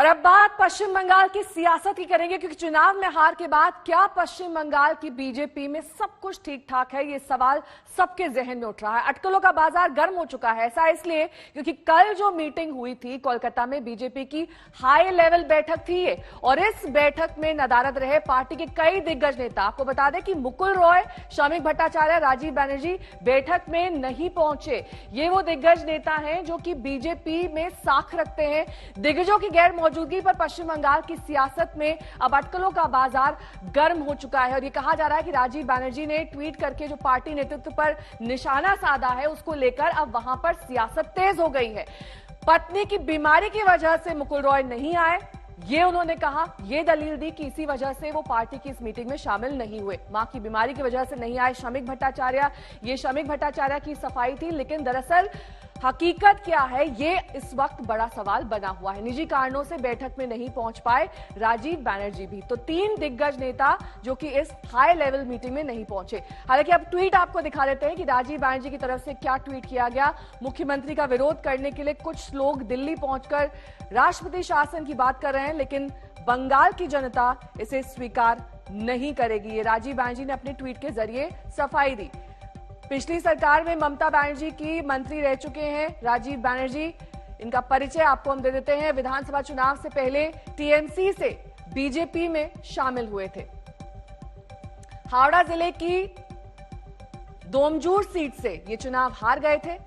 और अब बात पश्चिम बंगाल की सियासत की करेंगे, क्योंकि चुनाव में हार के बाद क्या पश्चिम बंगाल की बीजेपी में सब कुछ ठीक ठाक है, ये सवाल सबके जहन में उठ रहा है। अटकलों का बाजार गर्म हो चुका है। ऐसा इसलिए क्योंकि कल जो मीटिंग हुई थी कोलकाता में, बीजेपी की हाई लेवल बैठक थी ये, और इस बैठक में नदारद रहे पार्टी के कई दिग्गज नेता। आपको बता दें कि मुकुल रॉय, शौमिक भट्टाचार्य, राजीव बनर्जी बैठक में नहीं पहुंचे। ये वो दिग्गज नेता हैं जो कि बीजेपी में साख रखते हैं। दिग्गजों की गैर मौजूदगी पर पश्चिम बंगाल की सियासत में अब अटकलों का बाजार गर्म हो चुका है, और ये कहा जा रहा है कि राजीव बनर्जी ने ट्वीट करके जो पार्टी नेतृत्व पर निशाना साधा है, उसको लेकर अब वहां पर सियासत तेज हो गई है। पत्नी की बीमारी की वजह से मुकुल रॉय नहीं आए, ये उन्होंने कहा, ये दलील दी कि इसी वजह से वो पार्टी की इस मीटिंग में शामिल नहीं हुए। मां की बीमारी की वजह से नहीं आए शौमिक भट्टाचार्य। ये शौमिक भट्टाचार्य की सफाई थी, लेकिन दरअसल हकीकत क्या है, ये इस वक्त बड़ा सवाल बना हुआ है। निजी कारणों से बैठक में नहीं पहुंच पाए राजीव बनर्जी भी। तो 3 दिग्गज नेता जो कि इस हाई लेवल मीटिंग में नहीं पहुंचे। हालांकि अब ट्वीट आपको दिखा देते हैं कि राजीव बनर्जी की तरफ से क्या ट्वीट किया गया। मुख्यमंत्री का विरोध करने के लिए कुछ लोग दिल्ली पहुंचकर राष्ट्रपति शासन की बात कर रहे हैं, लेकिन बंगाल की जनता इसे स्वीकार नहीं करेगी। ये राजीव बनर्जी ने अपने ट्वीट के जरिए सफाई दी। पिछली सरकार में ममता बनर्जी की मंत्री रह चुके हैं राजीव बनर्जी। इनका परिचय आपको हम दे देते हैं। विधानसभा चुनाव से पहले टीएमसी से बीजेपी में शामिल हुए थे। हावड़ा जिले की दोमजूर सीट से ये चुनाव हार गए थे,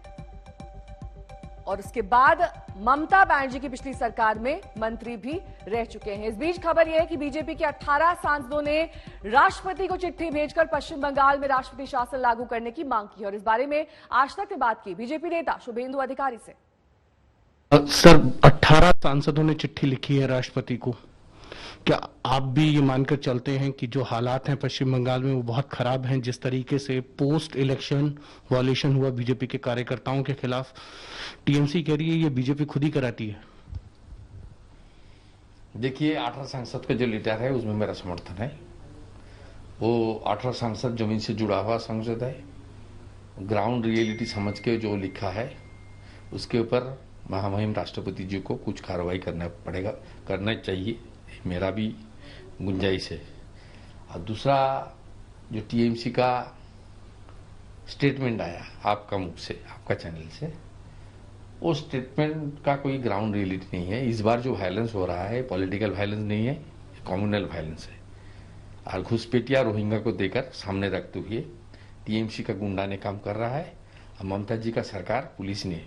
और उसके बाद ममता बनर्जी की पिछली सरकार में मंत्री भी रह चुके हैं। इस बीच खबर यह है कि बीजेपी के 18 सांसदों ने राष्ट्रपति को चिट्ठी भेजकर पश्चिम बंगाल में राष्ट्रपति शासन लागू करने की मांग की, और इस बारे में आज तक ने बात की बीजेपी नेता शुभेंदु अधिकारी से। सर, 18 सांसदों ने चिट्ठी लिखी है राष्ट्रपति को। क्या आप भी ये मानकर चलते हैं कि जो हालात हैं पश्चिम बंगाल में वो बहुत खराब हैं? जिस तरीके से पोस्ट इलेक्शन वॉयलेशन हुआ बीजेपी के कार्यकर्ताओं के खिलाफ, टीएमसी कह रही है ये बीजेपी खुद ही कराती है। देखिए, 18 सांसद का जो लेटर है उसमें मेरा समर्थन है। वो 18 सांसद जमीन से जुड़ा हुआ सांसद है। ग्राउंड रियलिटी समझ के जो लिखा है उसके ऊपर महामहिम राष्ट्रपति जी को कुछ कार्रवाई करना चाहिए, मेरा भी गुंजाइश है। और दूसरा, जो टीएमसी का स्टेटमेंट आया आपका मुख से, आपका चैनल से, वो स्टेटमेंट का कोई ग्राउंड रियलिटी नहीं है। इस बार जो वायलेंस हो रहा है पॉलिटिकल वायलेंस नहीं है, कम्युनल वायलेंस है। और घुसपैठिया रोहिंग्या को देकर सामने रखते हुए टीएमसी का गुंडा ने काम कर रहा है, और ममता जी का सरकार पुलिस ने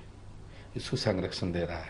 इसको संरक्षण दे रहा है।